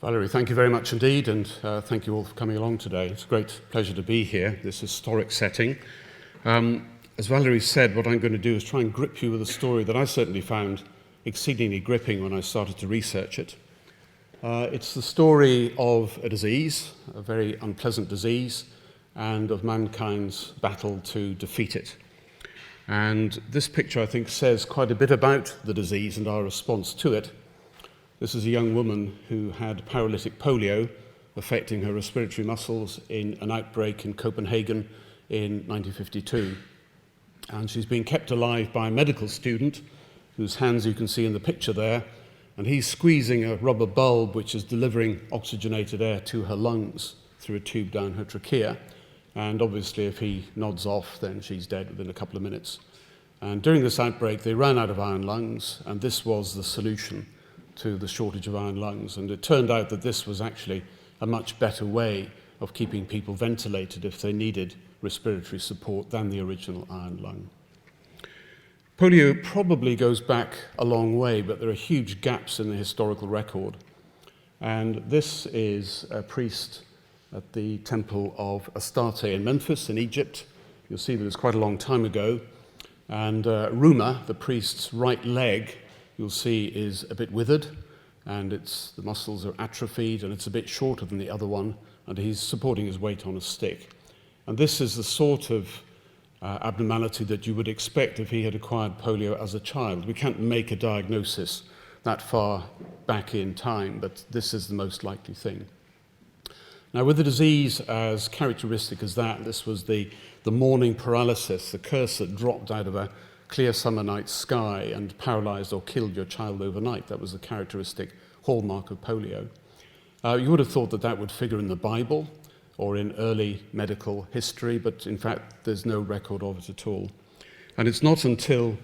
Valerie, thank you very much indeed, and thank you all for coming along today. It's a great pleasure to be here, this historic setting. As Valerie said, what I'm going to do is try and grip you with a story that I certainly found exceedingly gripping when I started to research it. It's the story of a disease, a very unpleasant disease, and of mankind's battle to defeat it. And this picture, I think, says quite a bit about the disease and our response to it. This is a young woman who had paralytic polio affecting her respiratory muscles in an outbreak in Copenhagen in 1952. And she's been kept alive by a medical student whose hands you can see in the picture there, and he's squeezing a rubber bulb which is delivering oxygenated air to her lungs through a tube down her trachea. And obviously if he nods off, then she's dead within a couple of minutes. And during this outbreak, they ran out of iron lungs, and this was the solution to the shortage of iron lungs. And it turned out that this was actually a much better way of keeping people ventilated if they needed respiratory support than the original iron lung. Polio probably goes back a long way, but there are huge gaps in the historical record. And this is a priest at the temple of Astarte in Memphis in Egypt. You'll see that it's quite a long time ago. And Ruma, the priest's right leg, you'll see is a bit withered, and the muscles are atrophied, and it's a bit shorter than the other one, and he's supporting his weight on a stick. And this is the sort of abnormality that you would expect if he had acquired polio as a child. We can't make a diagnosis that far back in time, but this is the most likely thing. Now, with a disease as characteristic as that, this was the morning paralysis, the curse that dropped out of a clear summer night sky and paralyzed or killed your child overnight. That was the characteristic hallmark of polio. You would have thought that that would figure in the Bible or in early medical history, but in fact there's no record of it at all. And it's not until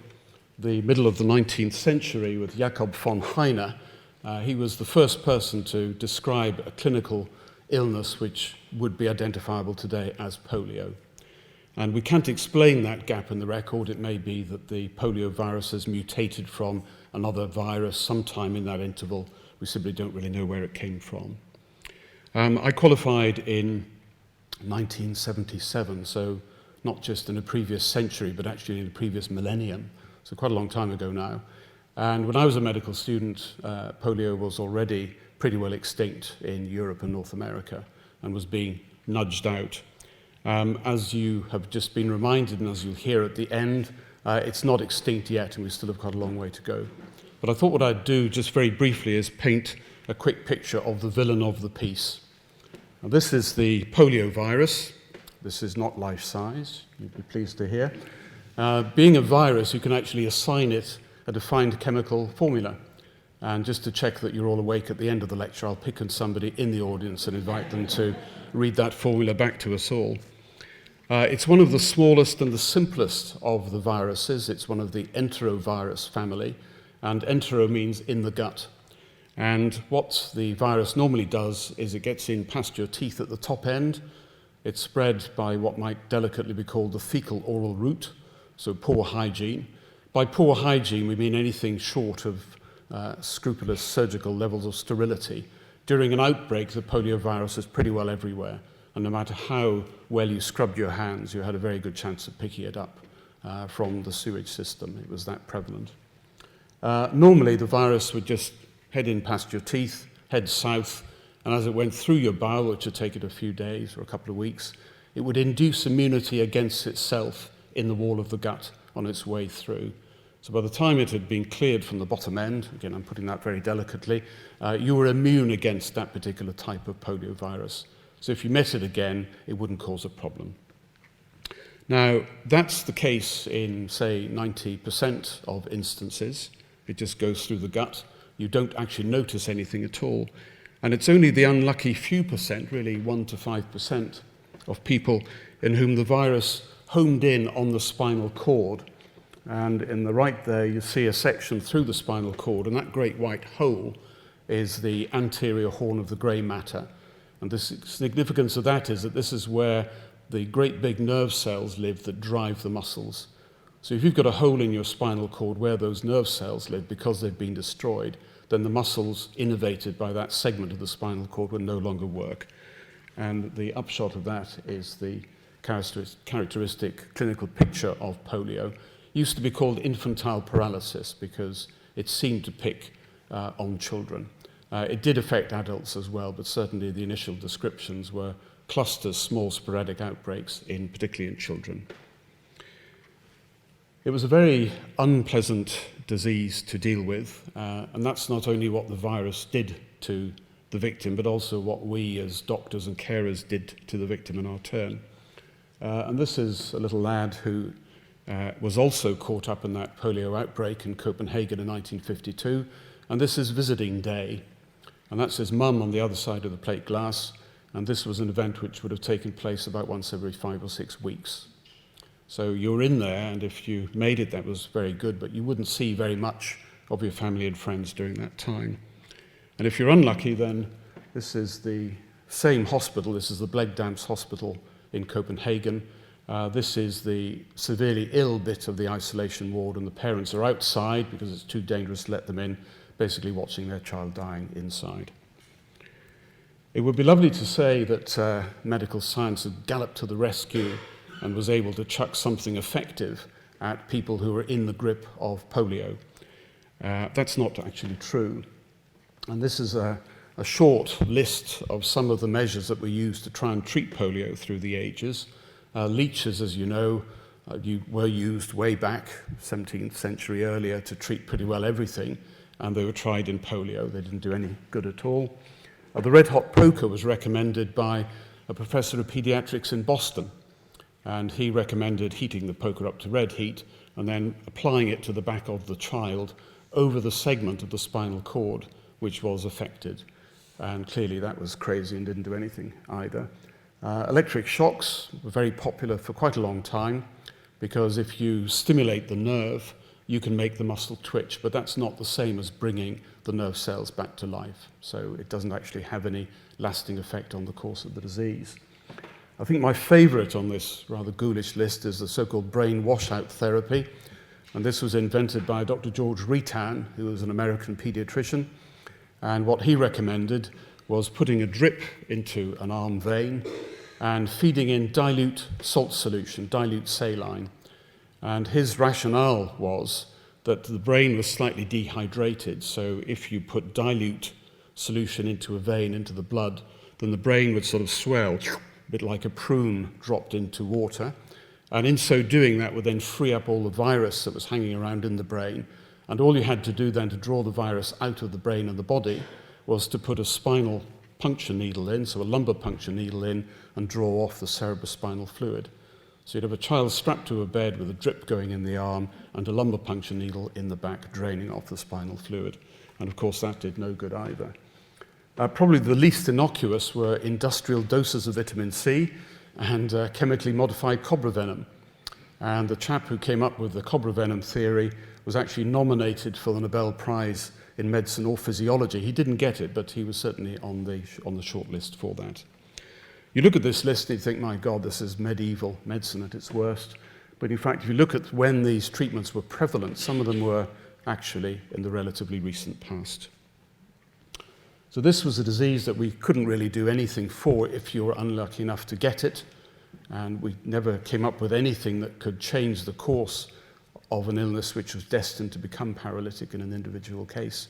the middle of the 19th century with Jakob von Heine, he was the first person to describe a clinical illness which would be identifiable today as polio. And we can't explain that gap in the record. It may be that the polio virus has mutated from another virus sometime in that interval. We simply don't really know where it came from. I qualified in 1977, so not just in the previous century, but actually in the previous millennium, so quite a long time ago now. And when I was a medical student, polio was already pretty well extinct in Europe and North America and was being nudged out. As you have just been reminded, and as you'll hear at the end, it's not extinct yet, and we still have got a long way to go. But I thought what I'd do, just very briefly, is paint a quick picture of the villain of the piece. Now, this is the polio virus. This is not life-size, you'd be pleased to hear. Being a virus, you can actually assign it a defined chemical formula. And just to check that you're all awake at the end of the lecture, I'll pick on somebody in the audience and invite them to read that formula back to us all. It's one of the smallest and the simplest of the viruses. It's one of the enterovirus family, and entero means in the gut. And what the virus normally does is it gets in past your teeth at the top end. It's spread by what might delicately be called the fecal oral route, so poor hygiene. By poor hygiene, we mean anything short of scrupulous surgical levels of sterility. During an outbreak, the polio virus is pretty well everywhere. And no matter how well you scrubbed your hands, you had a very good chance of picking it up from the sewage system. It was that prevalent. Normally, the virus would just head in past your teeth, head south, and as it went through your bowel, which would take it a few days or a couple of weeks, it would induce immunity against itself in the wall of the gut on its way through. So by the time it had been cleared from the bottom end, again, I'm putting that very delicately, you were immune against that particular type of polio virus. So if you met it again, it wouldn't cause a problem. Now, that's the case in, say, 90% of instances. It just goes through the gut. You don't actually notice anything at all. And it's only the unlucky few percent, really 1 to 5% of people in whom the virus homed in on the spinal cord. And in the right there, you see a section through the spinal cord, and that great white hole is the anterior horn of the grey matter. And the significance of that is that this is where the great big nerve cells live that drive the muscles. So if you've got a hole in your spinal cord where those nerve cells live because they've been destroyed, then the muscles innervated by that segment of the spinal cord would no longer work. And the upshot of that is the characteristic clinical picture of polio. It used to be called infantile paralysis because it seemed to pick on children. It did affect adults as well, but certainly the initial descriptions were clusters, small sporadic outbreaks, particularly in children. It was a very unpleasant disease to deal with, and that's not only what the virus did to the victim, but also what we as doctors and carers did to the victim in our turn. And this is a little lad who was also caught up in that polio outbreak in Copenhagen in 1952, and this is visiting day. And that's his mum on the other side of the plate glass, and this was an event which would have taken place about once every 5 or 6 weeks. So you're in there, and if you made it, that was very good, but you wouldn't see very much of your family and friends during that time. And if you're unlucky, then this is the same hospital. This is the Blegdamps Hospital in Copenhagen. This is the severely ill bit of the isolation ward, and the parents are outside because it's too dangerous to let them in, basically watching their child dying inside. It would be lovely to say that medical science had galloped to the rescue and was able to chuck something effective at people who were in the grip of polio. That's not actually true. And this is a short list of some of the measures that were used to try and treat polio through the ages. Leeches, as you know, were used way back, 17th century earlier, to treat pretty well everything, and they were tried in polio. They didn't do any good at all. The red-hot poker was recommended by a professor of pediatrics in Boston, and he recommended heating the poker up to red heat and then applying it to the back of the child over the segment of the spinal cord which was affected. And clearly that was crazy and didn't do anything either. Electric shocks were very popular for quite a long time because if you stimulate the nerve, you can make the muscle twitch, but that's not the same as bringing the nerve cells back to life. So it doesn't actually have any lasting effect on the course of the disease. I think my favorite on this rather ghoulish list is the so-called brain washout therapy. And this was invented by Dr. George Retan, who was an American pediatrician. And what he recommended was putting a drip into an arm vein and feeding in dilute salt solution, dilute saline. And his rationale was that the brain was slightly dehydrated, so if you put dilute solution into a vein, into the blood, then the brain would sort of swell, a bit like a prune dropped into water. And in so doing, that would then free up all the virus that was hanging around in the brain. And all you had to do then to draw the virus out of the brain and the body was to put a spinal puncture needle in, so a lumbar puncture needle in, and draw off the cerebrospinal fluid. So you'd have a child strapped to a bed with a drip going in the arm and a lumbar puncture needle in the back draining off the spinal fluid. And of course that did no good either. Probably the least innocuous were industrial doses of vitamin C and chemically modified cobra venom. And the chap who came up with the cobra venom theory was actually nominated for the Nobel Prize in medicine or physiology. He didn't get it, but he was certainly on the short list for that. You look at this list and you think, my God, this is medieval medicine at its worst. But in fact, if you look at when these treatments were prevalent, some of them were actually in the relatively recent past. So this was a disease that we couldn't really do anything for if you were unlucky enough to get it. And we never came up with anything that could change the course of an illness which was destined to become paralytic in an individual case.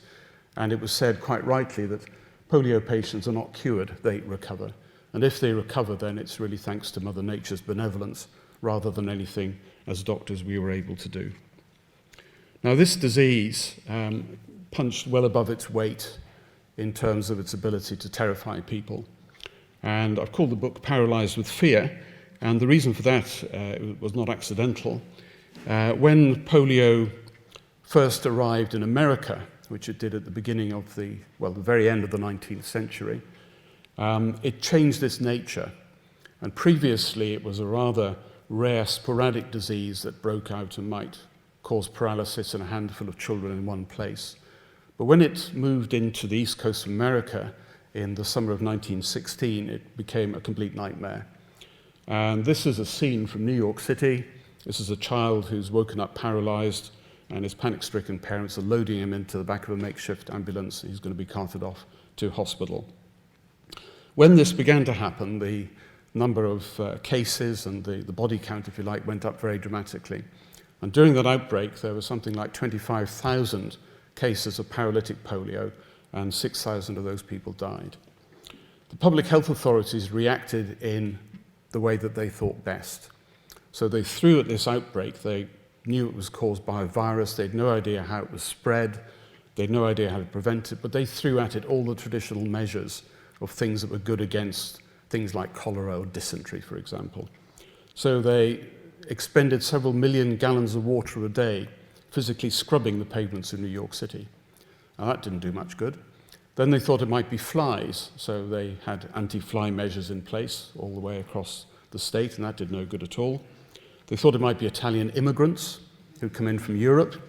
And it was said quite rightly that polio patients are not cured, they recover. And if they recover, then it's really thanks to Mother Nature's benevolence rather than anything as doctors we were able to do. Now this disease punched well above its weight in terms of its ability to terrify people. And I've called the book Paralyzed with Fear, and the reason for that was not accidental. When polio first arrived in America, which it did at the beginning of the very end of the 19th century, it changed its nature. And previously it was a rather rare sporadic disease that broke out and might cause paralysis in a handful of children in one place. But when it moved into the east coast of America in the summer of 1916, it became a complete nightmare. And this is a scene from New York City. This is a child who's woken up paralyzed and his panic-stricken parents are loading him into the back of a makeshift ambulance. He's going to be carted off to hospital. When this began to happen, the number of cases and the body count, if you like, went up very dramatically. And during that outbreak, there was something like 25,000 cases of paralytic polio, and 6,000 of those people died. The public health authorities reacted in the way that they thought best. So they threw at this outbreak. They knew it was caused by a virus. They had no idea how it was spread. They had no idea how to prevent it, but they threw at it all the traditional measures of things that were good against things like cholera or dysentery, for example. So they expended several million gallons of water a day physically scrubbing the pavements in New York City. Now, that didn't do much good. Then they thought it might be flies, so they had anti-fly measures in place all the way across the state, and that did no good at all. They thought it might be Italian immigrants who'd come in from Europe.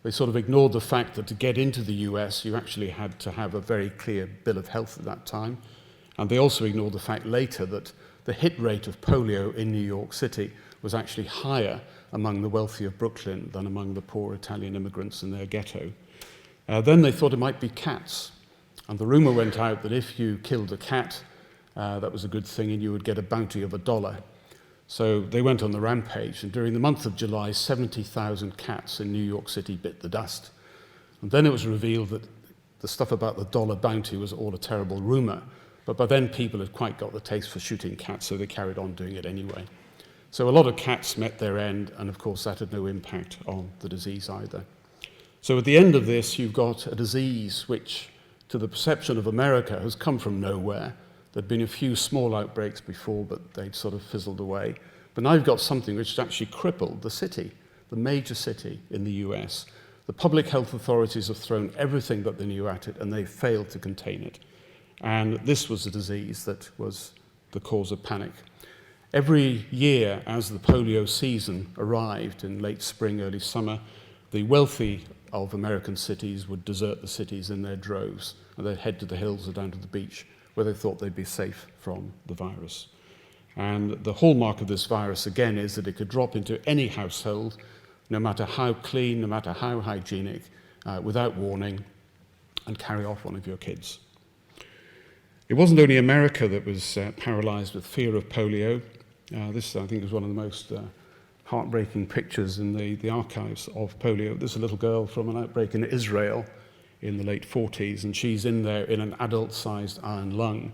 They sort of ignored the fact that to get into the US, you actually had to have a very clear bill of health at that time. And they also ignored the fact later that the hit rate of polio in New York City was actually higher among the wealthy of Brooklyn than among the poor Italian immigrants in their ghetto. Then they thought it might be cats. And the rumor went out that if you killed a cat, that was a good thing and you would get a bounty of $1. So they went on the rampage, and during the month of July, 70,000 cats in New York City bit the dust. And then it was revealed that the stuff about the dollar bounty was all a terrible rumor, but by then people had quite got the taste for shooting cats, so they carried on doing it anyway. So a lot of cats met their end, and of course that had no impact on the disease either. So at the end of this, you've got a disease which, to the perception of America, has come from nowhere. There'd been a few small outbreaks before, but they'd sort of fizzled away. But now you've got something which has actually crippled the city, the major city in the US. The public health authorities have thrown everything that they knew at it, and they failed to contain it. And this was a disease that was the cause of panic. Every year, as the polio season arrived in late spring, early summer, the wealthy of American cities would desert the cities in their droves, and they'd head to the hills or down to the beach, where they thought they'd be safe from the virus. And the hallmark of this virus, again, is that it could drop into any household, no matter how clean, no matter how hygienic, without warning, and carry off one of your kids. It wasn't only America that was paralyzed with fear of polio. This, I think, is one of the most heartbreaking pictures in the archives of polio. There's a little girl from an outbreak in Israel in the late 40s, and she's in there in an adult-sized iron lung.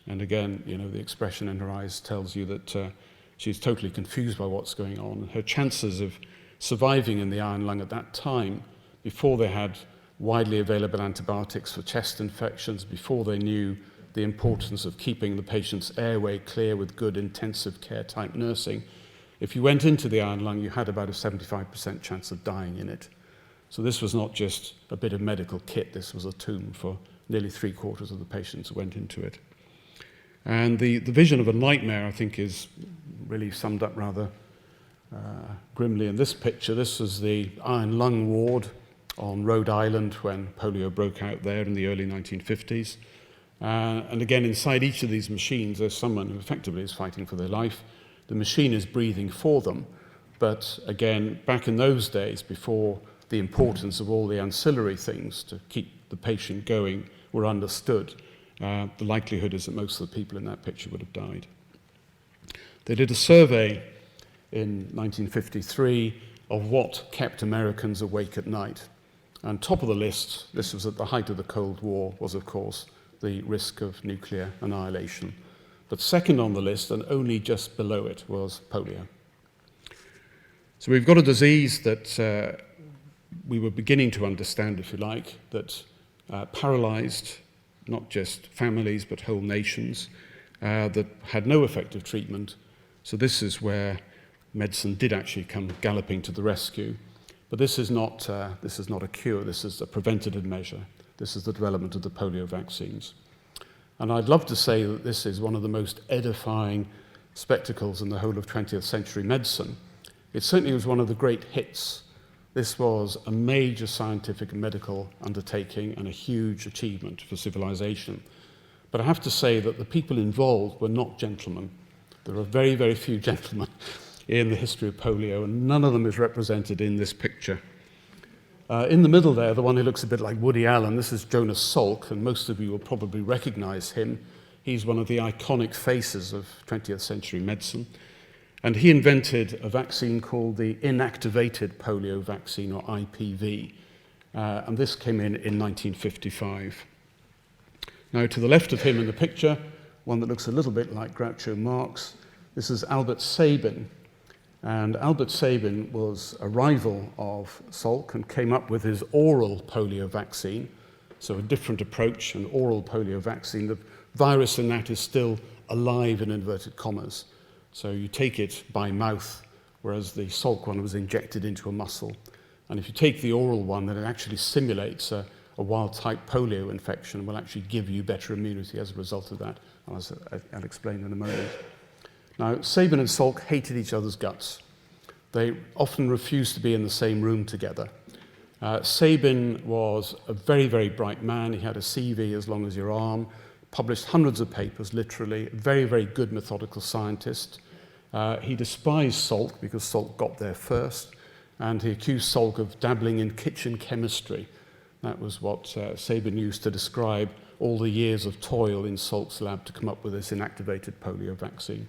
And again, you know, the expression in her eyes tells you that she's totally confused by what's going on. Her chances of surviving in the iron lung at that time, before they had widely available antibiotics for chest infections, before they knew the importance of keeping the patient's airway clear with good intensive care type nursing, if you went into the iron lung, you had about a 75% chance of dying in it. So this was not just a bit of medical kit, this was a tomb for nearly 3/4 of the patients who went into it. And the vision of a nightmare, I think, is really summed up rather grimly in this picture. This was the iron lung ward on Rhode Island when polio broke out there in the early 1950s. And again, inside each of these machines, there's someone who effectively is fighting for their life. The machine is breathing for them. But again, back in those days, before the importance of all the ancillary things to keep the patient going were understood, the likelihood is that most of the people in that picture would have died. They did a survey in 1953 of what kept Americans awake at night. And top of the list, this was at the height of the Cold War, was of course the risk of nuclear annihilation. But second on the list, and only just below it, was polio. So we've got a disease that we were beginning to understand, if you like, that paralyzed not just families but whole nations, that had no effective treatment. So this is where medicine did actually come galloping to the rescue. But this is not a cure, this is a preventative measure. This is the development of the polio vaccines. And I'd love to say that this is one of the most edifying spectacles in the whole of 20th century medicine. It certainly was one of the great hits. This was a major scientific and medical undertaking and a huge achievement for civilization. But I have to say that the people involved were not gentlemen. There are very, very few gentlemen in the history of polio, and none of them is represented in this picture. In the middle there, the one who looks a bit like Woody Allen, this is Jonas Salk, and most of you will probably recognize him. He's one of the iconic faces of 20th century medicine. And he invented a vaccine called the inactivated polio vaccine, or IPV. And this came in 1955. Now, to the left of him in the picture, one that looks a little bit like Groucho Marx, this is Albert Sabin. And Albert Sabin was a rival of Salk and came up with his oral polio vaccine. So a different approach, an oral polio vaccine. The virus in that is still alive in inverted commas. So you take it by mouth, whereas the Salk one was injected into a muscle. And if you take the oral one, then it actually simulates a wild-type polio infection and will actually give you better immunity as a result of that, as I'll explain in a moment. Now, Sabin and Salk hated each other's guts. They often refused to be in the same room together. Sabin was a very, very bright man. He had a CV as long as your arm, published hundreds of papers, literally, very, very good methodical scientist. He despised Salk because Salk got there first, and he accused Salk of dabbling in kitchen chemistry. That was what Sabin used to describe all the years of toil in Salk's lab to come up with this inactivated polio vaccine.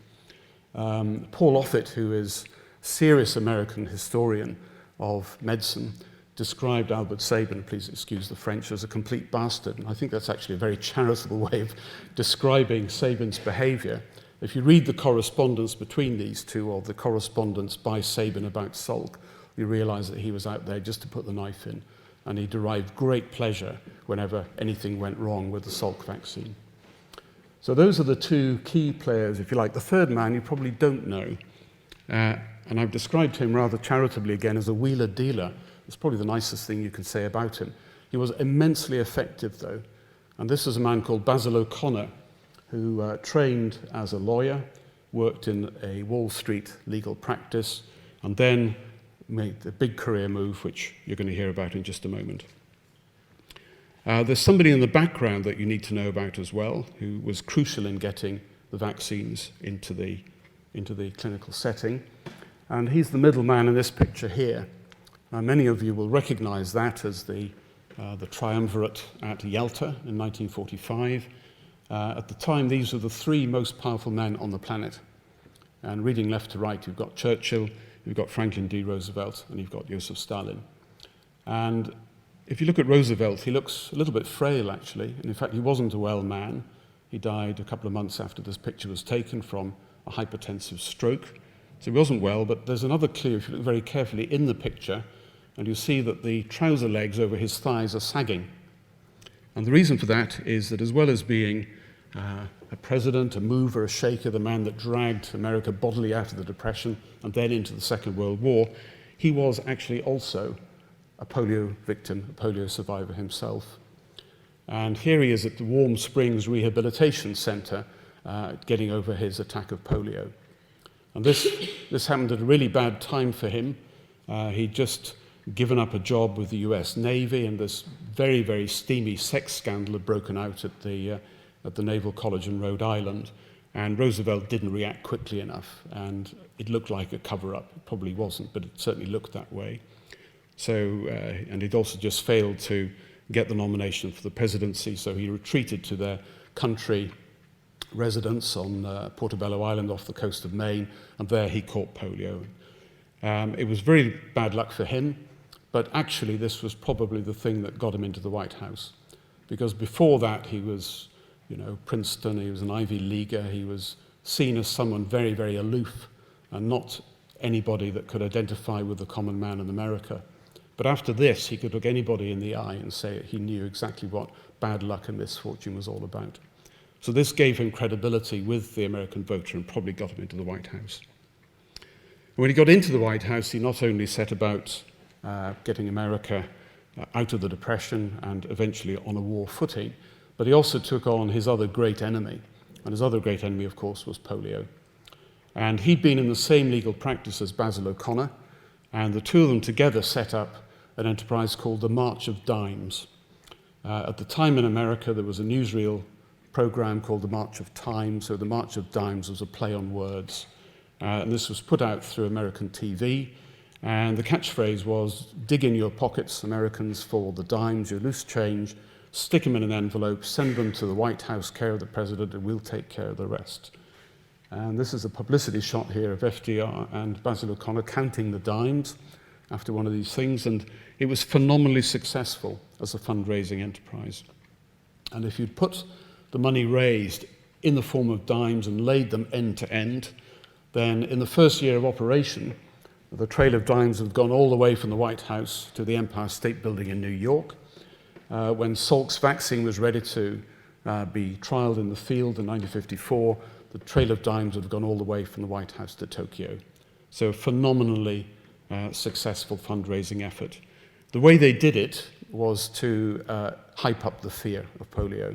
Paul Offit, who is a serious American historian of medicine, described Albert Sabin, please excuse the French, as a complete bastard. And I think that's actually a very charitable way of describing Sabin's behavior. If you read the correspondence between these two, or the correspondence by Sabin about Salk, you realize that he was out there just to put the knife in, and he derived great pleasure whenever anything went wrong with the Salk vaccine. So those are the two key players, if you like. The third man you probably don't know, and I've described him rather charitably again as a wheeler dealer. It's probably the nicest thing you can say about him. He was immensely effective, though, and this is a man called Basil O'Connor, who trained as a lawyer, worked in a Wall Street legal practice, and then made the big career move, which you're going to hear about in just a moment. There's somebody in the background that you need to know about as well, who was crucial in getting the vaccines into the clinical setting. And he's the middleman in this picture here. Many of you will recognize that as the triumvirate at Yalta in 1945. At the time, these were the three most powerful men on the planet. And reading left to right, you've got Churchill, you've got Franklin D. Roosevelt, and you've got Joseph Stalin. And if you look at Roosevelt, he looks a little bit frail, actually. And in fact, he wasn't a well man. He died a couple of months after this picture was taken from a hypertensive stroke. So he wasn't well, but there's another clue if you look very carefully in the picture, and you see that the trouser legs over his thighs are sagging. And the reason for that is that as well as being a president, a mover, a shaker, the man that dragged America bodily out of the Depression and then into the Second World War, he was actually also a polio victim, a polio survivor himself. And here he is at the Warm Springs Rehabilitation Center getting over his attack of polio. And this happened at a really bad time for him. He'd just given up a job with the US Navy, and this very, very steamy sex scandal had broken out at the Naval College in Rhode Island. And Roosevelt didn't react quickly enough, and it looked like a cover-up. It probably wasn't, but it certainly looked that way. So, and he'd also just failed to get the nomination for the presidency, so he retreated to their country residence on Portobello Island off the coast of Maine, and there he caught polio. It was very bad luck for him, but actually this was probably the thing that got him into the White House, because before that he was, Princeton, he was an Ivy Leaguer, he was seen as someone very, very aloof and not anybody that could identify with the common man in America. But after this, he could look anybody in the eye and say he knew exactly what bad luck and misfortune was all about. So this gave him credibility with the American voter and probably got him into the White House. When he got into the White House, he not only set about getting America out of the Depression and eventually on a war footing, but he also took on his other great enemy. And his other great enemy, of course, was polio. And he'd been in the same legal practice as Basil O'Connor, and the two of them together set up an enterprise called the March of Dimes. At the time in America, there was a newsreel program called the March of Time, so the March of Dimes was a play on words. And this was put out through American TV, And the catchphrase was, dig in your pockets, Americans, for the dimes, your loose change, stick them in an envelope, send them to the White House, care of the president, and we'll take care of the rest. And this is a publicity shot here of FDR and Basil O'Connor counting the dimes after one of these things, and it was phenomenally successful as a fundraising enterprise. And if you'd put the money raised in the form of dimes and laid them end to end, then in the first year of operation, the trail of dimes had gone all the way from the White House to the Empire State Building in New York. When Salk's vaccine was ready to be trialed in the field in 1954, the trail of dimes had gone all the way from the White House to Tokyo. So a phenomenally successful fundraising effort. The way they did it was to hype up the fear of polio.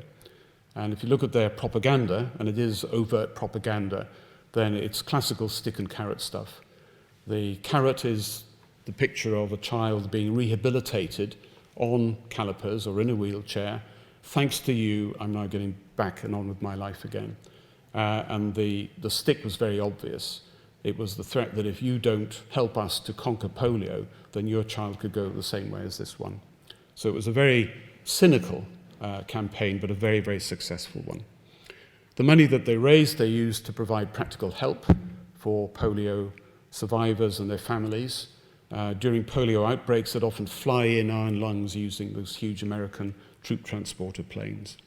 And if you look at their propaganda, and it is overt propaganda, then it's classical stick and carrot stuff. The carrot is the picture of a child being rehabilitated on calipers or in a wheelchair. Thanks to you, I'm now getting back and on with my life again. And the stick was very obvious. It was the threat that if you don't help us to conquer polio, then your child could go the same way as this one. So it was a very cynical campaign, but a very, very successful one. The money that they raised, they used to provide practical help for polio survivors and their families. During polio outbreaks, they'd often fly in iron lungs using those huge American troop transporter planes.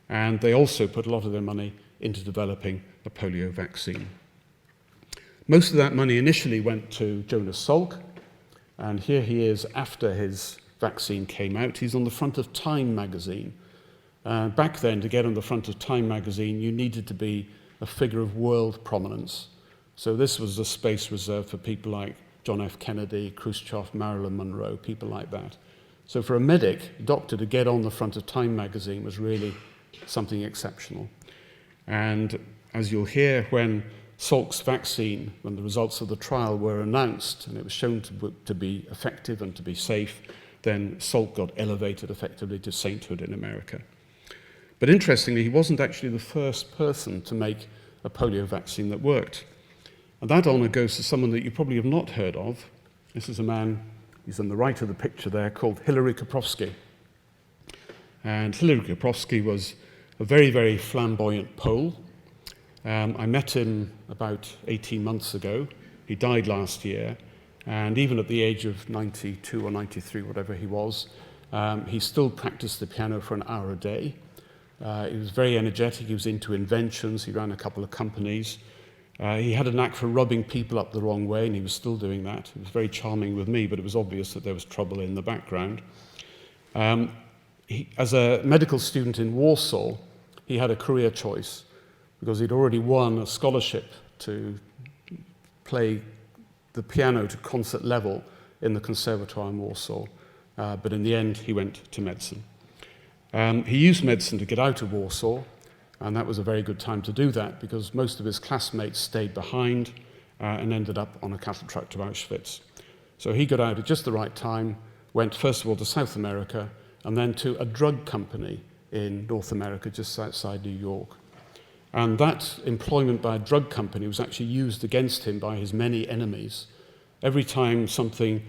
And they also put a lot of their money into developing a polio vaccine. Most of that money initially went to Jonas Salk, and here he is after his vaccine came out. He's on the front of Time magazine. Back then, to get on the front of Time magazine, you needed to be a figure of world prominence. So this was a space reserved for people like John F. Kennedy, Khrushchev, Marilyn Monroe, people like that. So for a medic, doctor, to get on the front of Time magazine was really something exceptional. And as you'll hear, when Salk's vaccine, when the results of the trial were announced and it was shown to be effective and to be safe, then Salk got elevated effectively to sainthood in America. But interestingly, he wasn't actually the first person to make a polio vaccine that worked. And that honour goes to someone that you probably have not heard of. This is a man, he's on the right of the picture there, called Hilary Koprowski. And Hilary Koprowski was a very, very flamboyant Pole. I met him about 18 months ago. He died last year. And even at the age of 92 or 93, whatever he was, he still practiced the piano for an hour a day. He was very energetic. He was into inventions. He ran a couple of companies. He had a knack for rubbing people up the wrong way, and he was still doing that. He was very charming with me, but it was obvious that there was trouble in the background. As a medical student in Warsaw, he had a career choice because he'd already won a scholarship to play the piano to concert level in the Conservatoire in Warsaw. But in the end, he went to medicine. He used medicine to get out of Warsaw, and that was a very good time to do that because most of his classmates stayed behind and ended up on a cattle truck to Auschwitz. So he got out at just the right time, went first of all to South America and then to a drug company in North America just outside New York. And that employment by a drug company was actually used against him by his many enemies. Every time something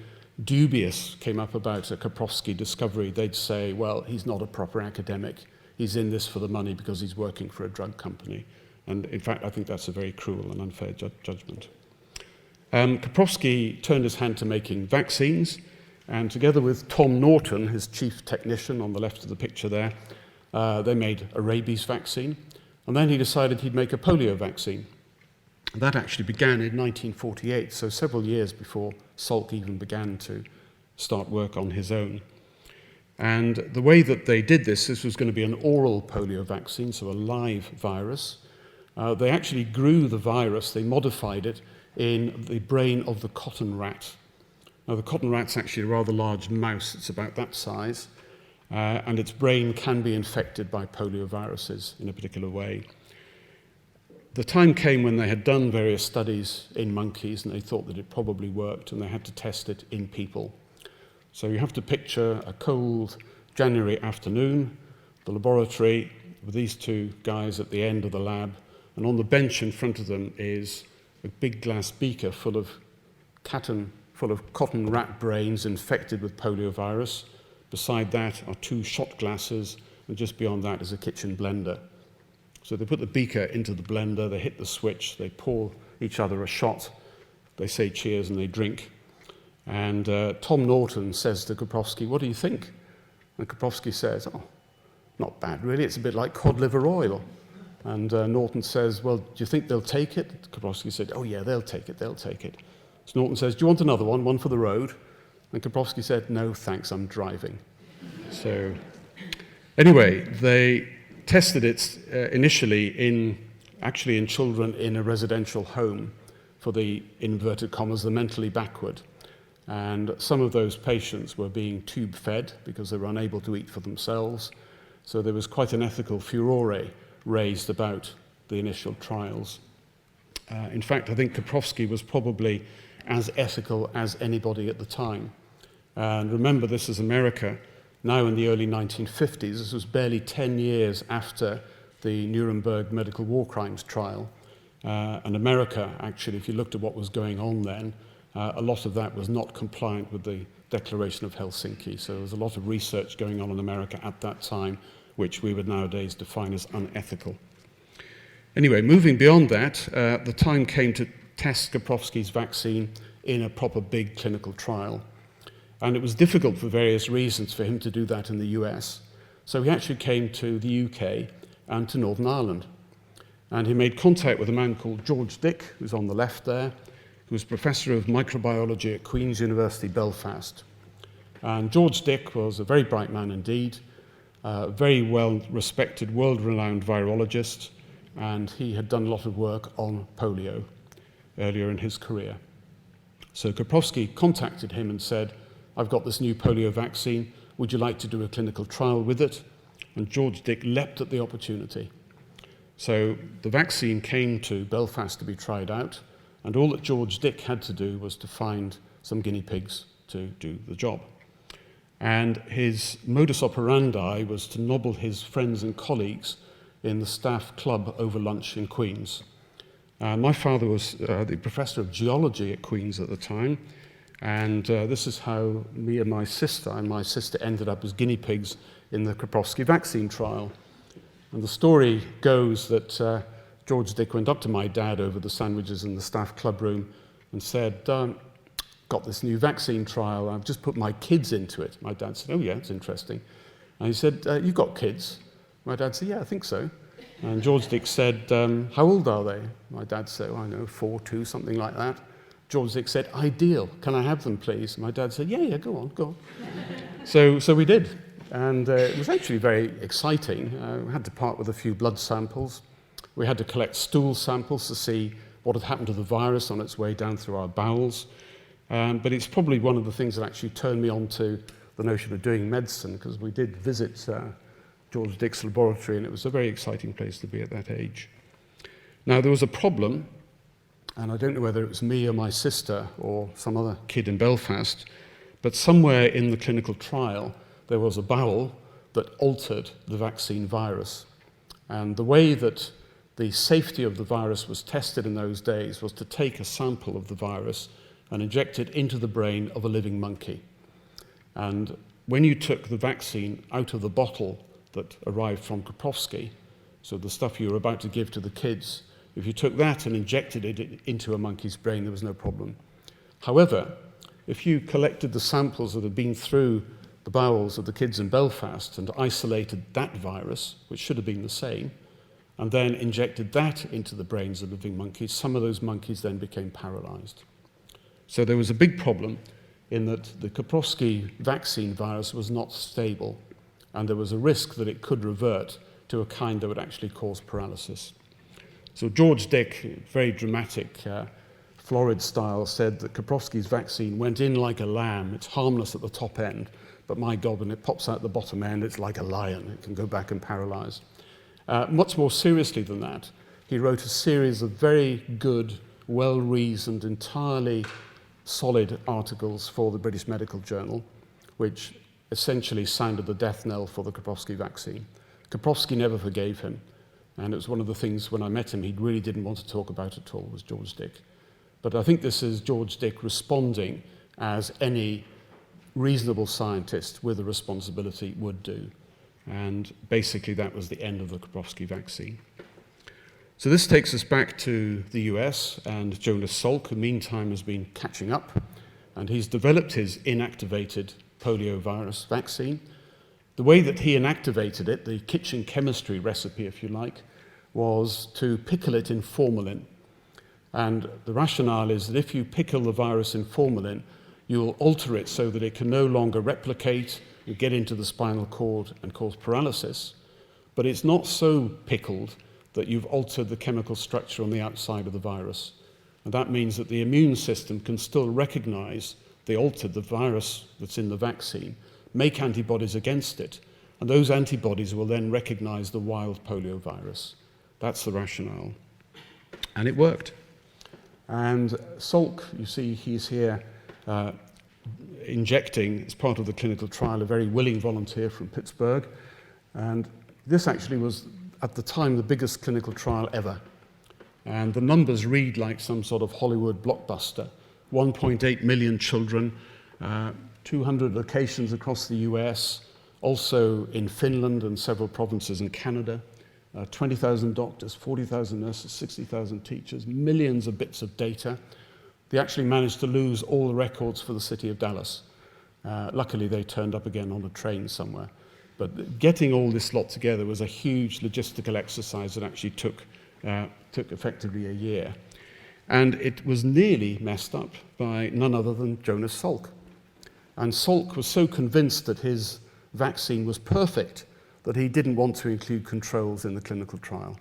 dubious came up about a Koprowski discovery, they'd say, well, he's not a proper academic. He's in this for the money because he's working for a drug company. And in fact, I think that's a very cruel and unfair judgment. Koprowski turned his hand to making vaccines, and together with Tom Norton, his chief technician on the left of the picture there, they made a rabies vaccine. And then he decided he'd make a polio vaccine. That actually began in 1948, so several years before Salk even began to start work on his own. And the way that they did this was going to be an oral polio vaccine, so a live virus. They actually grew the virus, they modified it in the brain of the cotton rat. Now, the cotton rat's actually a rather large mouse, it's about that size, and its brain can be infected by polioviruses in a particular way. The time came when they had done various studies in monkeys, and they thought that it probably worked, and they had to test it in people. So you have to picture a cold January afternoon, the laboratory with these two guys at the end of the lab, and on the bench in front of them is a big glass beaker full of cat and full of cotton rat brains infected with poliovirus. Beside that are 2 shot glasses, and just beyond that is a kitchen blender. So they put the beaker into the blender, they hit the switch, they pour each other a shot, they say cheers and they drink. And Tom Norton says to Koprowski, "What do you think?" And Koprowski says, "Oh, not bad really, it's a bit like cod liver oil." And Norton says, "Well, do you think they'll take it?" Koprowski said, "Oh yeah, they'll take it, they'll take it." So Norton says, "Do you want another one for the road?" And Koprowski said, "No, thanks, I'm driving." So anyway, they tested it initially actually in children in a residential home for the, inverted commas, the mentally backward. And some of those patients were being tube fed because they were unable to eat for themselves. So there was quite an ethical furore raised about the initial trials. In fact, I think Koprowski was probably as ethical as anybody at the time. And remember, this is America, now in the early 1950s. This was barely 10 years after the Nuremberg medical war crimes trial. And America, actually, if you looked at what was going on then, a lot of that was not compliant with the Declaration of Helsinki. So there was a lot of research going on in America at that time, which we would nowadays define as unethical. Anyway, moving beyond that, the time came to test Koprowski's vaccine in a proper big clinical trial. And it was difficult for various reasons for him to do that in the US. So he actually came to the UK and to Northern Ireland. And he made contact with a man called George Dick, who's on the left there, who was professor of microbiology at Queen's University, Belfast. And George Dick was a very bright man indeed, a very well-respected, world-renowned virologist, and he had done a lot of work on polio earlier in his career. So Koprowski contacted him and said, "I've got this new polio vaccine, would you like to do a clinical trial with it?" And George Dick leapt at the opportunity. So the vaccine came to Belfast to be tried out, and all that George Dick had to do was to find some guinea pigs to do the job. And his modus operandi was to nobble his friends and colleagues in the staff club over lunch in Queen's. My father was the professor of geology at Queen's at the time, and this is how me and my sister ended up as guinea pigs in the Koprowski vaccine trial. And the story goes that George Dick went up to my dad over the sandwiches in the staff club room and said, "Got this new vaccine trial, I've just put my kids into it." My dad said, "Oh yeah, it's interesting." And he said, "You've got kids?" My dad said, "Yeah, I think so." And George Dick said, "How old are they?" My dad said, "Oh, I know, 4, 2, something like that." George Dick said, "Ideal, can I have them please?" My dad said, yeah, go on. So we did. And it was actually very exciting. We had to part with a few blood samples. We had to collect stool samples to see what had happened to the virus on its way down through our bowels. But it's probably one of the things that actually turned me on to the notion of doing medicine, because we did visit George Dick's laboratory, and it was a very exciting place to be at that age. Now, there was a problem, and I don't know whether it was me or my sister or some other kid in Belfast, but somewhere in the clinical trial, there was a bowel that altered the vaccine virus. And the way that the safety of the virus was tested in those days was to take a sample of the virus and inject it into the brain of a living monkey. And when you took the vaccine out of the bottle that arrived from Koprowski, so the stuff you were about to give to the kids, if you took that and injected it into a monkey's brain, there was no problem. However, if you collected the samples that had been through the bowels of the kids in Belfast and isolated that virus, which should have been the same, and then injected that into the brains of living monkeys, some of those monkeys then became paralyzed. So there was a big problem in that the Koprowski vaccine virus was not stable, and there was a risk that it could revert to a kind that would actually cause paralysis. So George Dick, very dramatic, florid style, said that Koprowski's vaccine went in like a lamb. It's harmless at the top end, but my God, when it pops out the bottom end, it's like a lion. It can go back and paralyze. Much more seriously than that, he wrote a series of very good, well-reasoned, entirely solid articles for the British Medical Journal, which essentially sounded the death knell for the Koprowski vaccine. Koprowski never forgave him, and it was one of the things when I met him he really didn't want to talk about at all, was George Dick. But I think this is George Dick responding as any reasonable scientist with a responsibility would do. And basically that was the end of the Koprowski vaccine. So this takes us back to the US, and Jonas Salk, in the meantime, has been catching up, and he's developed his inactivated polio virus vaccine. The way that he inactivated it, the kitchen chemistry recipe, if you like, was to pickle it in formalin. And the rationale is that if you pickle the virus in formalin, you'll alter it so that it can no longer replicate and get into the spinal cord and cause paralysis. But it's not so pickled that you've altered the chemical structure on the outside of the virus. And that means that the immune system can still recognize the virus that's in the vaccine, make antibodies against it, and those antibodies will then recognize the wild polio virus. That's the rationale. And it worked. And Salk, you see, he's here injecting, as part of the clinical trial, a very willing volunteer from Pittsburgh. And this actually was, at the time, the biggest clinical trial ever. And the numbers read like some sort of Hollywood blockbuster. 1.8 million children, 200 locations across the US, also in Finland and several provinces in Canada, 20,000 doctors, 40,000 nurses, 60,000 teachers, millions of bits of data. They actually managed to lose all the records for the city of Dallas. Luckily, they turned up again on a train somewhere. But getting all this lot together was a huge logistical exercise that actually took effectively a year. And it was nearly messed up by none other than Jonas Salk. And Salk was so convinced that his vaccine was perfect that he didn't want to include controls in the clinical trial.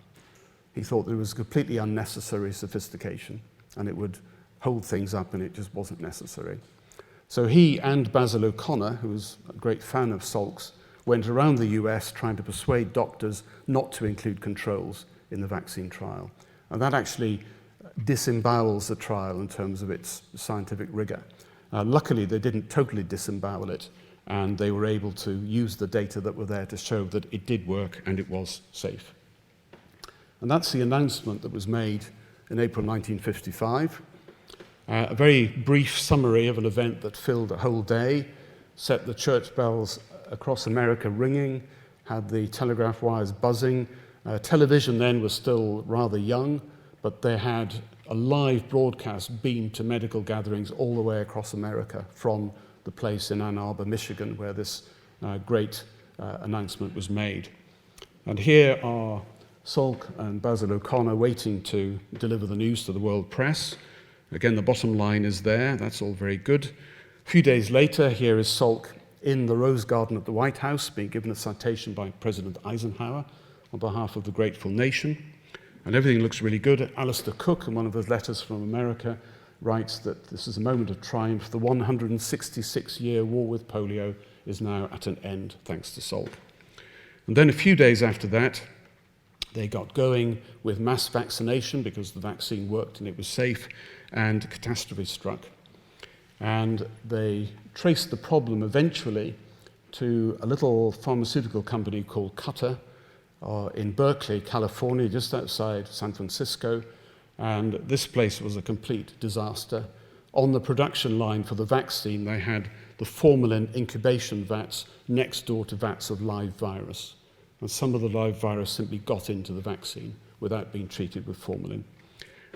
He thought there was completely unnecessary sophistication, and it would hold things up, and it just wasn't necessary. So he and Basil O'Connor, who was a great fan of Salk's, went around the US trying to persuade doctors not to include controls in the vaccine trial. And that actually disembowels the trial in terms of its scientific rigor. Luckily, they didn't totally disembowel it, and they were able to use the data that were there to show that it did work and it was safe. And that's the announcement that was made in April 1955. A very brief summary of an event that filled a whole day, set the church bells across America ringing, had the telegraph wires buzzing. Television then was still rather young, but they had a live broadcast beamed to medical gatherings all the way across America from the place in Ann Arbor, Michigan, where this great announcement was made. And here are Salk and Basil O'Connor waiting to deliver the news to the world press. Again, the bottom line is there. That's all very good. A few days later, here is Salk in the Rose Garden at the White House, being given a citation by President Eisenhower on behalf of the grateful nation. And everything looks really good. Alistair Cook, in one of his letters from America, writes that this is a moment of triumph. The 166-year war with polio is now at an end, thanks to Salk. And then a few days after that, they got going with mass vaccination because the vaccine worked and it was safe, and catastrophe struck. And they traced the problem eventually to a little pharmaceutical company called Cutter in Berkeley, California, just outside San Francisco. And this place was a complete disaster. On the production line for the vaccine, they had the formalin incubation vats next door to vats of live virus. And some of the live virus simply got into the vaccine without being treated with formalin.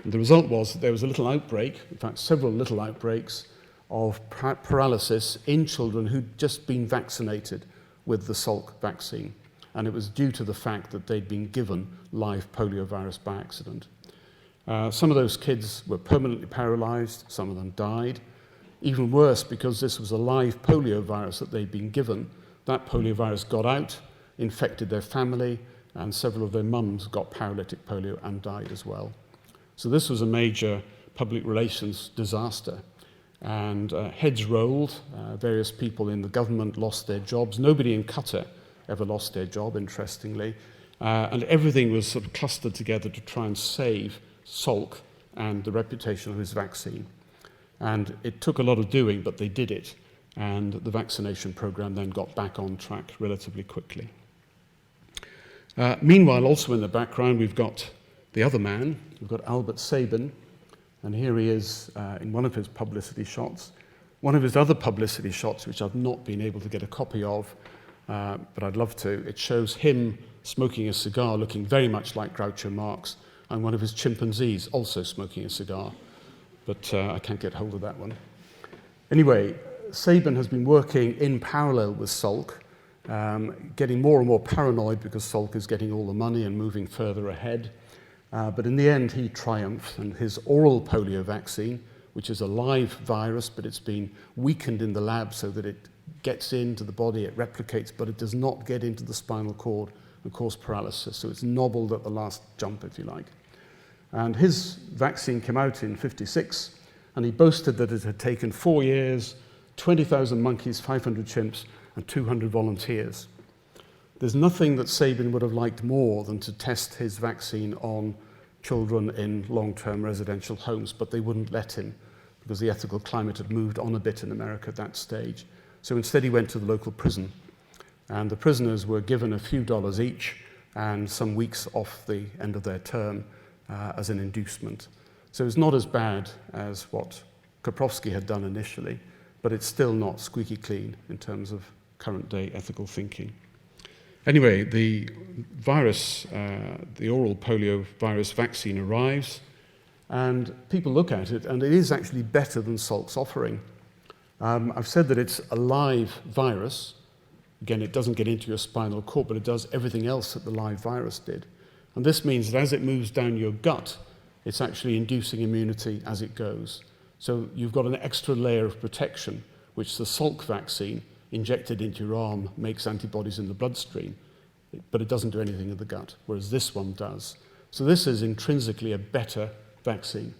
And the result was that there was a little outbreak, in fact, several little outbreaks of paralysis in children who'd just been vaccinated with the Salk vaccine. And it was due to the fact that they'd been given live poliovirus by accident. Some of those kids were permanently paralyzed, some of them died. Even worse, because this was a live poliovirus that they'd been given, that poliovirus got out, infected their family, and several of their mums got paralytic polio and died as well. So this was a major public relations disaster. And heads rolled, various people in the government lost their jobs. Nobody in Qatar ever lost their job, interestingly. And everything was sort of clustered together to try and save Salk and the reputation of his vaccine. And it took a lot of doing, but they did it. And the vaccination program then got back on track relatively quickly. Meanwhile, also in the background, we've got the other man. We've got Albert Sabin. And here he is in one of his publicity shots. One of his other publicity shots, which I've not been able to get a copy of, but I'd love to, it shows him smoking a cigar looking very much like Groucho Marx, and one of his chimpanzees also smoking a cigar. But I can't get hold of that one. Anyway, Sabin has been working in parallel with Salk, getting more and more paranoid because Salk is getting all the money and moving further ahead. But in the end, he triumphed, and his oral polio vaccine, which is a live virus, but it's been weakened in the lab so that it gets into the body, it replicates, but it does not get into the spinal cord and cause paralysis. So it's nobbled at the last jump, if you like. And his vaccine came out in '56, and he boasted that it had taken 4 years, 20,000 monkeys, 500 chimps, and 200 volunteers. There's nothing that Sabin would have liked more than to test his vaccine on children in long-term residential homes, but they wouldn't let him because the ethical climate had moved on a bit in America at that stage. So instead he went to the local prison, and the prisoners were given a few dollars each and some weeks off the end of their term as an inducement. So it's not as bad as what Koprowski had done initially, but it's still not squeaky clean in terms of current-day ethical thinking. Anyway, the virus, the oral polio virus vaccine arrives, and people look at it, and it is actually better than Salk's offering. I've said that it's a live virus. Again, it doesn't get into your spinal cord, but it does everything else that the live virus did. And this means that as it moves down your gut, it's actually inducing immunity as it goes. So you've got an extra layer of protection, which the Salk vaccine injected into your arm makes antibodies in the bloodstream, but it doesn't do anything in the gut, whereas this one does. So this is intrinsically a better vaccine.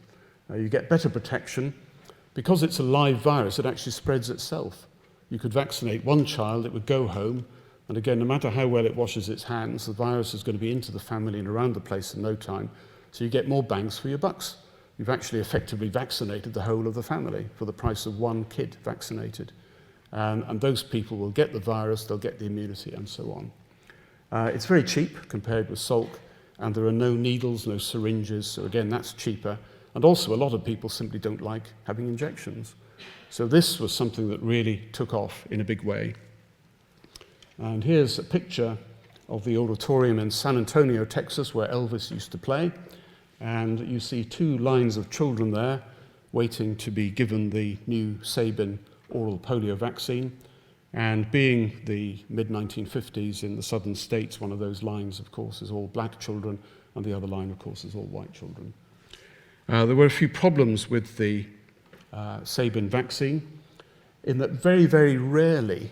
You get better protection. Because it's a live virus, it actually spreads itself. You could vaccinate one child, it would go home, and again, no matter how well it washes its hands, the virus is going to be into the family and around the place in no time, so you get more bangs for your bucks. You've actually effectively vaccinated the whole of the family for the price of one kid vaccinated. And those people will get the virus, they'll get the immunity, and so on. It's very cheap compared with Salk, and there are no needles, no syringes, so again, that's cheaper. And also, a lot of people simply don't like having injections. So this was something that really took off in a big way. And here's a picture of the auditorium in San Antonio, Texas, where Elvis used to play. And you see 2 lines of children there waiting to be given the new Sabin oral polio vaccine. And being the mid-1950s in the southern states, one of those lines, of course, is all black children, and the other line, of course, is all white children. There were a few problems with the Sabin vaccine, in that very, very rarely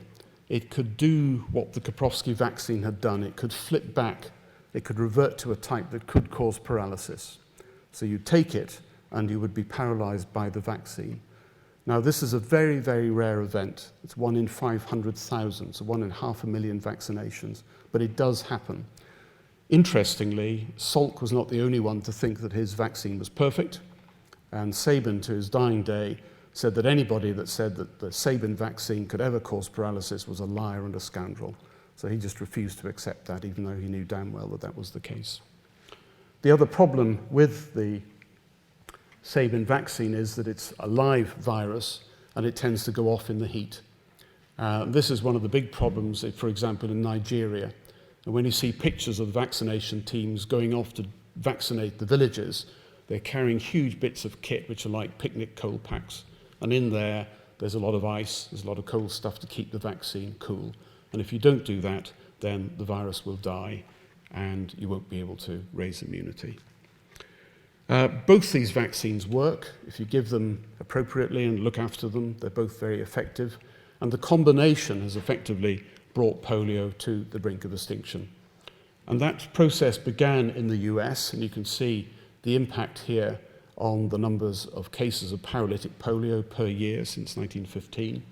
it could do what the Koprowski vaccine had done. It could flip back, it could revert to a type that could cause paralysis. So you'd take it and you would be paralyzed by the vaccine. Now, this is a very, very rare event. It's 1 in 500,000, so 1 in 500,000 vaccinations, but it does happen. Interestingly, Salk was not the only one to think that his vaccine was perfect, and Sabin, to his dying day, said that anybody that said that the Sabin vaccine could ever cause paralysis was a liar and a scoundrel. So he just refused to accept that, even though he knew damn well that that was the case. The other problem with the Sabin vaccine is that it's a live virus, and it tends to go off in the heat. This is one of the big problems, for example, in Nigeria. And when you see pictures of the vaccination teams going off to vaccinate the villages, they're carrying huge bits of kit, which are like picnic coal packs. And in there, there's a lot of ice, there's a lot of cold stuff to keep the vaccine cool. And if you don't do that, then the virus will die, and you won't be able to raise immunity. Both these vaccines work. If you give them appropriately and look after them, they're both very effective. And the combination has effectively brought polio to the brink of extinction. And that process began in the US, and you can see the impact here on the numbers of cases of paralytic polio per year since 1915.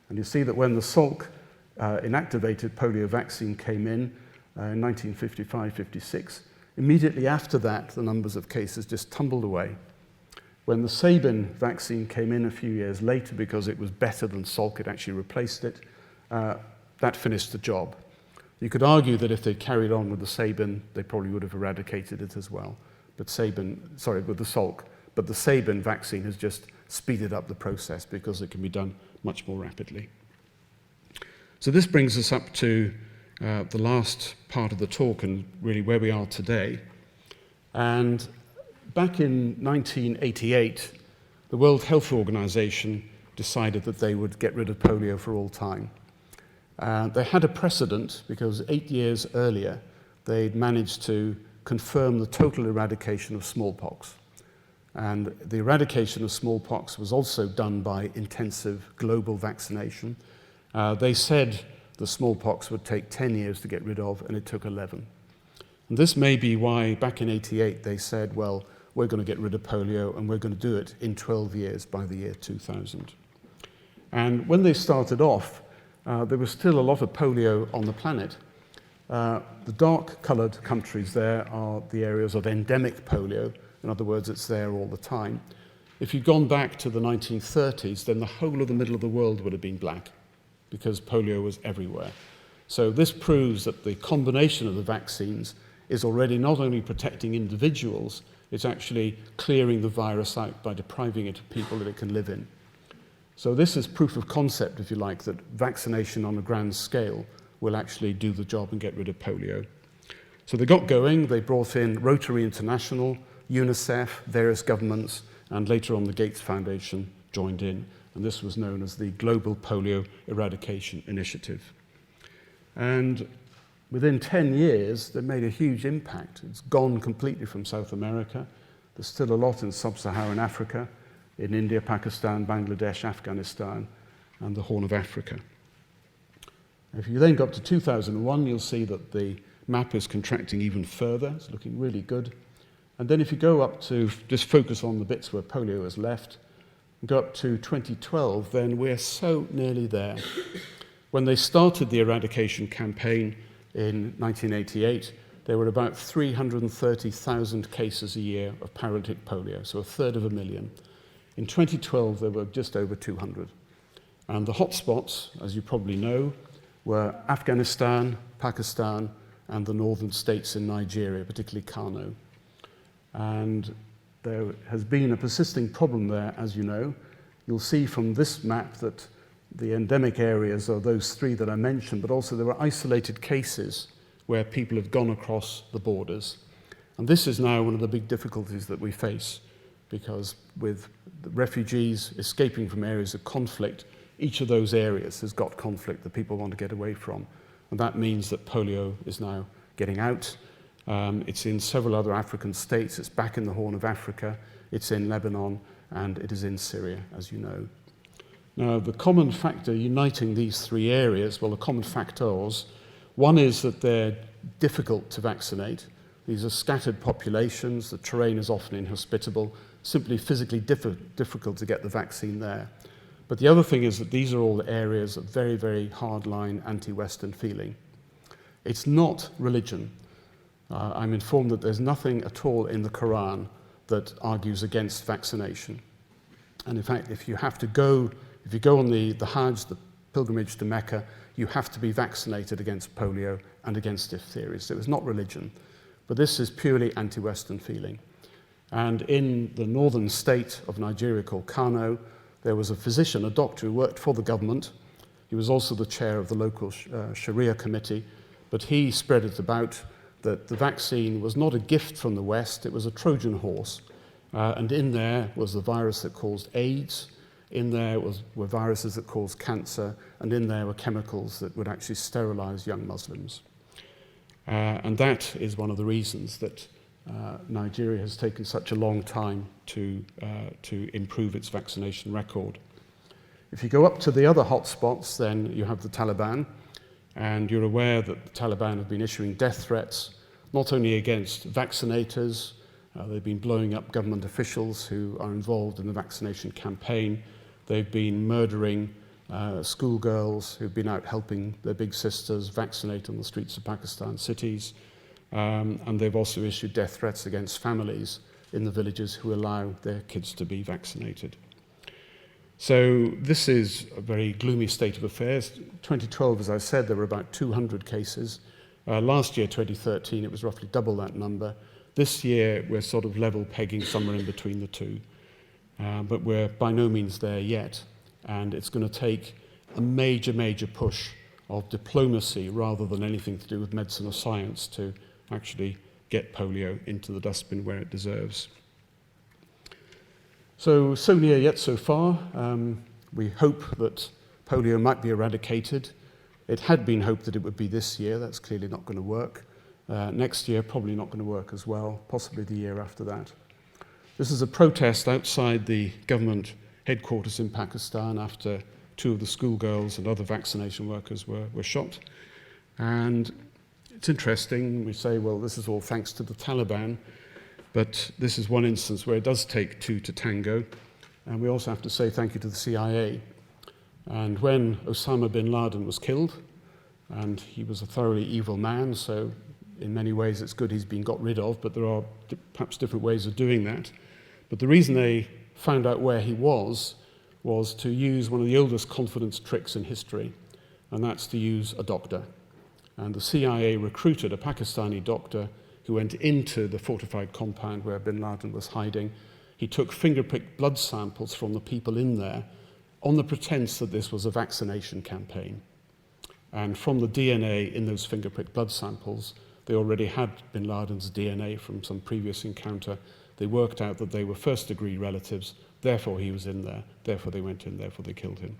And you see that when the Salk inactivated polio vaccine came in 1955-56, immediately after that, the numbers of cases just tumbled away. When the Sabin vaccine came in a few years later, because it was better than Salk, it actually replaced it, that finished the job. You could argue that if they'd carried on with the Sabin, they probably would have eradicated it as well. But with the Salk. But the Sabin vaccine has just speeded up the process because it can be done much more rapidly. So this brings us up to the last part of the talk and really where we are today. And back in 1988, the World Health Organization decided that they would get rid of polio for all time. They had a precedent because 8 years earlier, they'd managed to confirm the total eradication of smallpox. And the eradication of smallpox was also done by intensive global vaccination. They said the smallpox would take 10 years to get rid of, and it took 11. And this may be why back in 88 they said, well, we're going to get rid of polio and we're going to do it in 12 years by the year 2000. And when they started off, there was still a lot of polio on the planet. The dark-coloured countries there are the areas of endemic polio. In other words, it's there all the time. If you'd gone back to the 1930s, then the whole of the middle of the world would have been black because polio was everywhere. So this proves that the combination of the vaccines is already not only protecting individuals, it's actually clearing the virus out by depriving it of people that it can live in. So this is proof of concept, if you like, that vaccination on a grand scale will actually do the job and get rid of polio. So they got going, they brought in Rotary International, UNICEF, various governments, and later on the Gates Foundation joined in, and this was known as the Global Polio Eradication Initiative. And within 10 years, they made a huge impact. It's gone completely from South America. There's still a lot in sub-Saharan Africa, in India, Pakistan, Bangladesh, Afghanistan, and the Horn of Africa. If you then go up to 2001, you'll see that the map is contracting even further. It's looking really good. And then if you go up to, just focus on the bits where polio is left, go up to 2012, then we're so nearly there. When they started the eradication campaign in 1988, there were about 330,000 cases a year of paralytic polio, so 1/3 of a million. In 2012, there were just over 200. And the hotspots, as you probably know, were Afghanistan, Pakistan, and the northern states in Nigeria, particularly Kano. And there has been a persisting problem there, as you know. You'll see from this map that the endemic areas are those three that I mentioned, but also there were isolated cases where people have gone across the borders. And this is now one of the big difficulties that we face, because with the refugees escaping from areas of conflict, each of those areas has got conflict that people want to get away from. And that means that polio is now getting out. It's in several other African states. It's back in the Horn of Africa. It's in Lebanon, and it is in Syria, as you know. Now, the common factor uniting these three areas, well, the common factors, one is that they're difficult to vaccinate. These are scattered populations. The terrain is often inhospitable, simply physically difficult to get the vaccine there. But the other thing is that these are all areas of very, very hardline anti-Western feeling. It's not religion. I'm informed that there's nothing at all in the Quran that argues against vaccination. And in fact, if you go on the Hajj, the pilgrimage to Mecca, you have to be vaccinated against polio and against diphtheria. So it's not religion. But this is purely anti-Western feeling. And in the northern state of Nigeria called Kano, there was a physician, a doctor who worked for the government. He was also the chair of the local Sharia committee, but he spread it about that the vaccine was not a gift from the West, it was a Trojan horse. And in there was the virus that caused AIDS, in there were viruses that caused cancer, and in there were chemicals that would actually sterilize young Muslims. And that is one of the reasons that Nigeria has taken such a long time to improve its vaccination record. If you go up to the other hotspots, then you have the Taliban, and you're aware that the Taliban have been issuing death threats, not only against vaccinators, they've been blowing up government officials who are involved in the vaccination campaign, they've been murdering schoolgirls who've been out helping their big sisters vaccinate on the streets of Pakistan cities, and they've also issued death threats against families in the villages who allow their kids to be vaccinated. So this is a very gloomy state of affairs. 2012, as I said, there were about 200 cases. Last year, 2013, it was roughly double that number. This year, we're sort of level pegging somewhere in between the two. but we're by no means there yet. And it's going to take a major, major push of diplomacy rather than anything to do with medicine or science to actually get polio into the dustbin where it deserves. So near yet so far. We hope that polio might be eradicated. It had been hoped that it would be this year. That's clearly not going to work. Next year, probably not going to work as well, possibly the year after that. This is a protest outside the government headquarters in Pakistan after 2 of the schoolgirls and other vaccination workers were shot. And it's interesting, we say, well, this is all thanks to the Taliban, but this is one instance where it does take 2 to tango. And we also have to say thank you to the CIA. And when Osama bin Laden was killed, and he was a thoroughly evil man, so in many ways it's good he's been got rid of, but there are perhaps different ways of doing that. But the reason they found out where he was to use one of the oldest confidence tricks in history, and that's to use a doctor. And the CIA recruited a Pakistani doctor who went into the fortified compound where bin Laden was hiding. He took finger-pricked blood samples from the people in there on the pretense that this was a vaccination campaign. And from the DNA in those finger-pricked blood samples, they already had bin Laden's DNA from some previous encounter. They worked out that they were first-degree relatives, therefore he was in there, therefore they went in, therefore they killed him.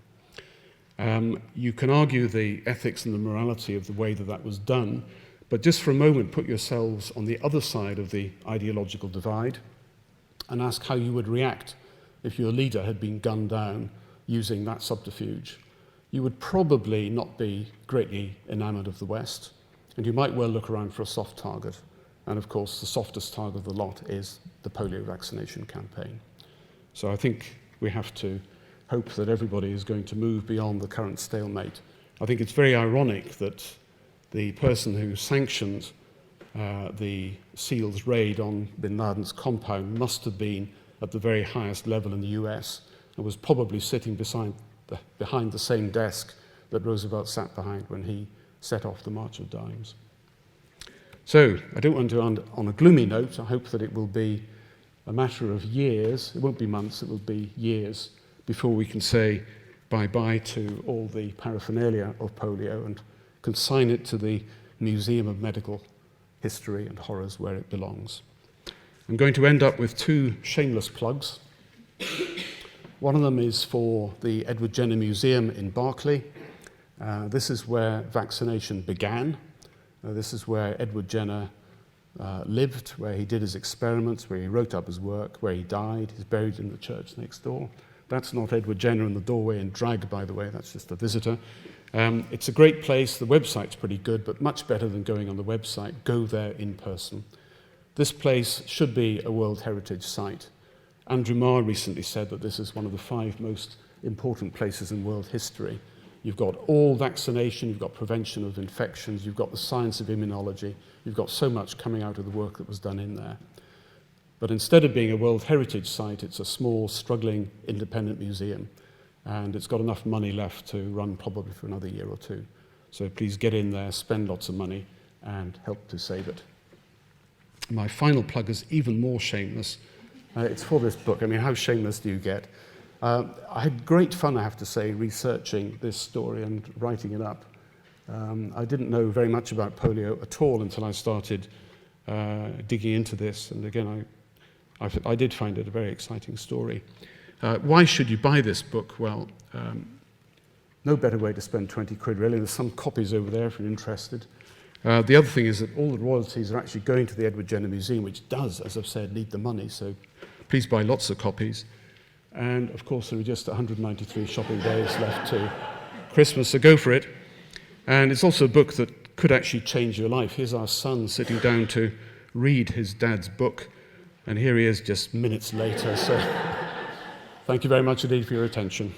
You can argue the ethics and the morality of the way that that was done, but just for a moment put yourselves on the other side of the ideological divide and ask how you would react if your leader had been gunned down using that subterfuge. You would probably not be greatly enamored of the West, and you might well look around for a soft target. And of course, the softest target of the lot is the polio vaccination campaign. So I think we have to hope that everybody is going to move beyond the current stalemate. I think it's very ironic that the person who sanctioned the SEALs raid on bin Laden's compound must have been at the very highest level in the US and was probably sitting behind the same desk that Roosevelt sat behind when he set off the March of Dimes. So I don't want to end on a gloomy note. I hope that it will be a matter of years, it won't be months, it will be years before we can say bye-bye to all the paraphernalia of polio and consign it to the Museum of Medical History and Horrors where it belongs. I'm going to end up with 2 shameless plugs. One of them is for the Edward Jenner Museum in Berkeley. This is where vaccination began. This is where Edward Jenner lived, where he did his experiments, where he wrote up his work, where he died. He's buried in the church next door. That's not Edward Jenner in the doorway in drag, by the way. That's just a visitor. It's a great place. The website's pretty good, but much better than going on the website. Go there in person. This place should be a World Heritage Site. Andrew Marr recently said that this is one of the 5 most important places in world history. You've got all vaccination, you've got prevention of infections, you've got the science of immunology, you've got so much coming out of the work that was done in there. But instead of being a World Heritage Site, it's a small, struggling, independent museum. And it's got enough money left to run probably for another year or 2. So please get in there, spend lots of money, and help to save it. My final plug is even more shameless. It's for this book. I mean, how shameless do you get? I had great fun, I have to say, researching this story and writing it up. I didn't know very much about polio at all until I started digging into this. And again, I did find it a very exciting story. Why should you buy this book? Well, no better way to spend 20 quid, really. There's some copies over there if you're interested. The other thing is that all the royalties are actually going to the Edward Jenner Museum, which does, as I've said, need the money. So please buy lots of copies. And, of course, there are just 193 shopping days left to Christmas, so go for it. And it's also a book that could actually change your life. Here's our son sitting down to read his dad's book, and here he is just minutes later. So thank you very much indeed for your attention.